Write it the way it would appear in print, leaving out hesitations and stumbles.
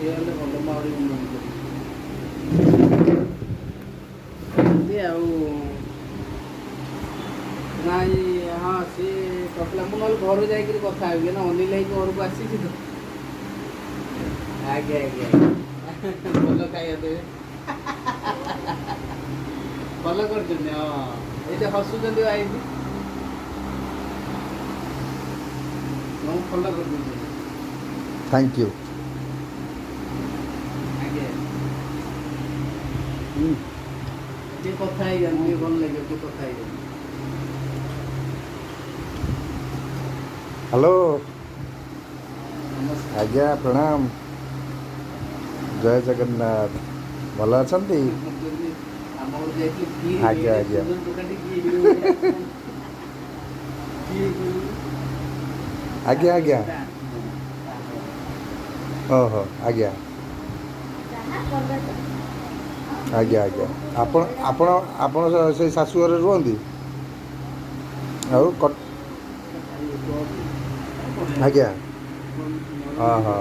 ये हेल्ले भल माहौरी उन्नति नाई हाँ सी कहला मुझे घर जा कथा ना अनिल भाई घर को आसी तो आगे आगे भल खाइए देवे भल कर हाँ ये हसुँच आई भल कर थैंक यू आगे कथा भल लगे कथा हेलो आज्ञा प्रणाम जय जगन्नाथ भल अच्छा आज्ञा आज्ञा आज्ञा आज्ञा ओहो आज्ञा आज्ञा आज्ञा आपण आपण आपण से शाशुघर रुहंती आउ आज्ञा हाँ हाँ